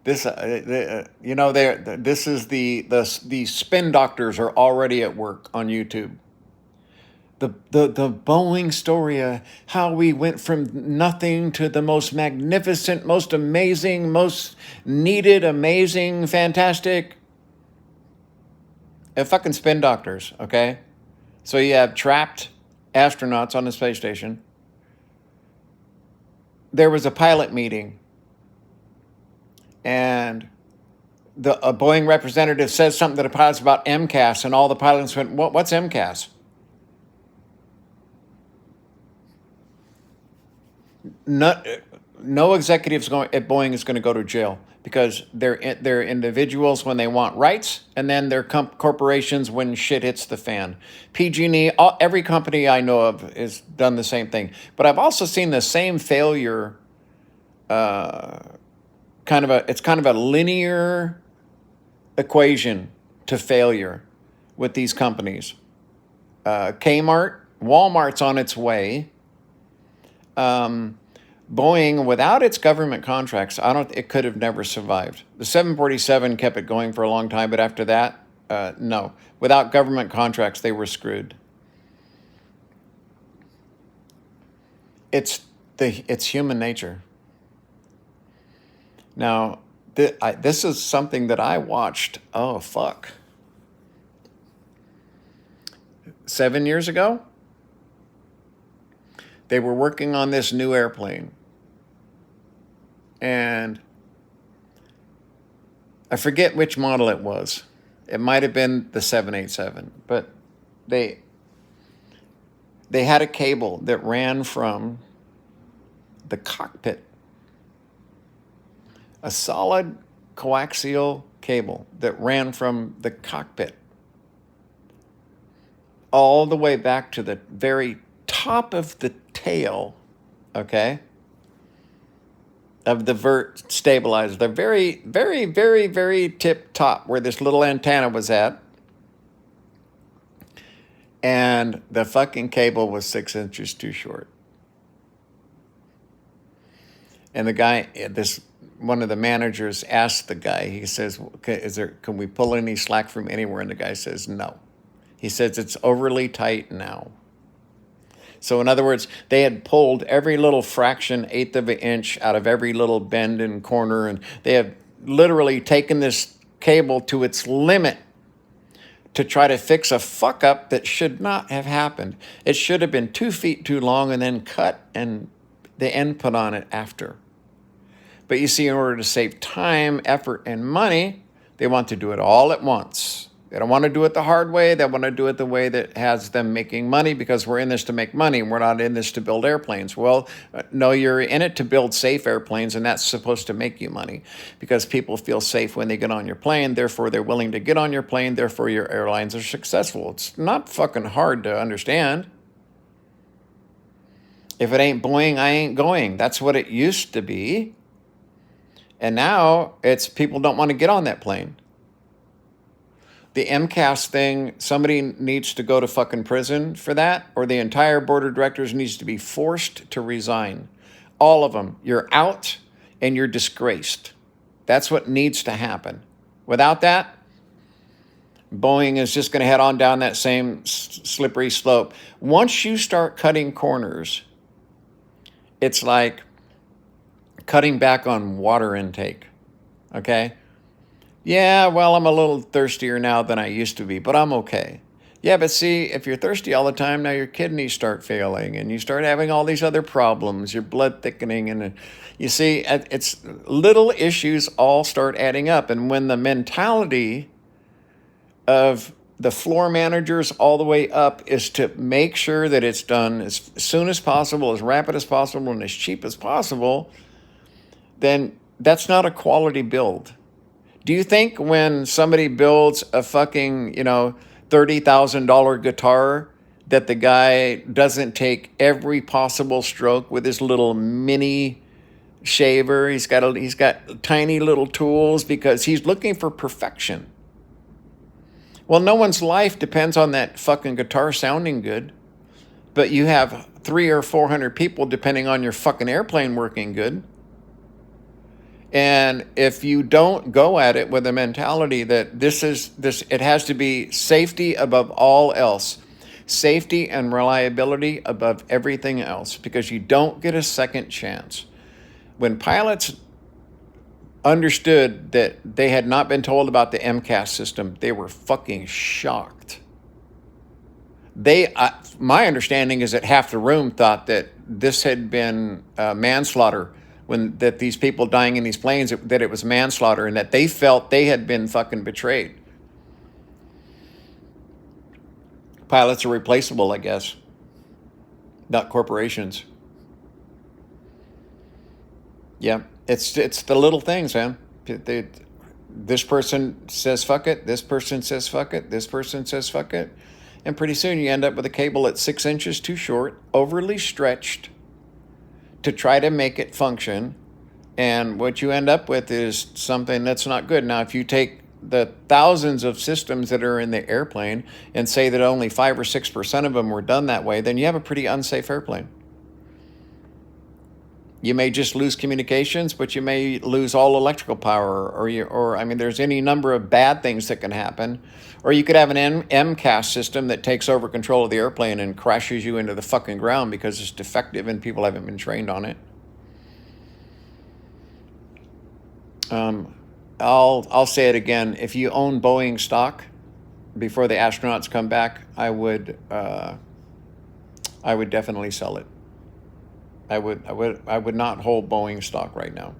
This, this is the spin doctors are already at work on YouTube. The Boeing story, how we went from nothing to the most magnificent, most amazing, most needed, amazing, fantastic, fucking spin doctors. Okay, so you have trapped astronauts on the space station. There was a pilot meeting, and a Boeing representative says something to the pilots about MCAS, and all the pilots went, "What's MCAS?" No executives at Boeing is going to go to jail because they're individuals when they want rights, and then they're corporations when shit hits the fan. PG&E, every company I know of has done the same thing. But I've also seen the same failure. It's kind of a linear equation to failure with these companies. Kmart, Walmart's on its way. Boeing, without its government contracts, it could have never survived. The 747 kept it going for a long time, but after that, no. Without government contracts, they were screwed. It's human nature. Now, this is something that I watched. Oh, fuck. 7 years ago, they were working on this new airplane. And I forget which model it was. It might have been the 787. But they had a cable that ran from the cockpit. A solid coaxial cable that ran from the cockpit all the way back to the very top of the tail, okay, of the vert stabilizer, the very, very, very, very tip top where this little antenna was at. And the fucking cable was 6 inches too short. And the guy, one of the managers asked the guy, he says, can we pull any slack from anywhere? And the guy says, no. He says, it's overly tight now. So in other words, they had pulled every little fraction, eighth of an inch out of every little bend and corner. And they have literally taken this cable to its limit to try to fix a fuck up that should not have happened. It should have been 2 feet too long and then cut and the end put on it after. But you see, in order to save time, effort, and money, they want to do it all at once. They don't want to do it the hard way. They want to do it the way that has them making money, because we're in this to make money. We're not in this to build airplanes. Well, no, you're in it to build safe airplanes, and that's supposed to make you money because people feel safe when they get on your plane. Therefore, they're willing to get on your plane. Therefore, your airlines are successful. It's not fucking hard to understand. If it ain't Boeing, I ain't going. That's what it used to be. And now it's people don't want to get on that plane. The MCAS thing, somebody needs to go to fucking prison for that, or the entire board of directors needs to be forced to resign. All of them. You're out and you're disgraced. That's what needs to happen. Without that, Boeing is just going to head on down that same slippery slope. Once you start cutting corners, it's like cutting back on water intake, okay? Yeah, well, I'm a little thirstier now than I used to be, but I'm okay. Yeah, but see, if you're thirsty all the time, now your kidneys start failing and you start having all these other problems, your blood thickening, and you see, it's little issues all start adding up. And when the mentality of the floor managers all the way up is to make sure that it's done as soon as possible, as rapid as possible, and as cheap as possible, then that's not a quality build. Do you think when somebody builds a fucking, $30,000 guitar that the guy doesn't take every possible stroke with his little mini shaver? He's got tiny little tools because he's looking for perfection. Well, no one's life depends on that fucking guitar sounding good. but you have 300 or 400 people, depending on your fucking airplane, working good. And if you don't go at it with a mentality that it has to be safety above all else, safety and reliability above everything else, because you don't get a second chance. When pilots understood that they had not been told about the MCAS system, they were fucking shocked. My understanding is that half the room thought that this had been manslaughter, that these people dying in these planes, that it was manslaughter, and that they felt they had been fucking betrayed. Pilots are replaceable, I guess, not corporations. Yeah, it's the little things, man. This person says fuck it, this person says fuck it, this person says fuck it, and pretty soon you end up with a cable that's 6 inches too short, overly stretched to try to make it function, and what you end up with is something that's not good. Now, if you take the thousands of systems that are in the airplane and say that only 5 or 6% of them were done that way, then you have a pretty unsafe airplane. You may just lose communications, but you may lose all electrical power, or there's any number of bad things that can happen. Or you could have an MCAS system that takes over control of the airplane and crashes you into the fucking ground because it's defective and people haven't been trained on it. I'll say it again. If you own Boeing stock before the astronauts come back, I would definitely sell it. I would not hold Boeing stock right now.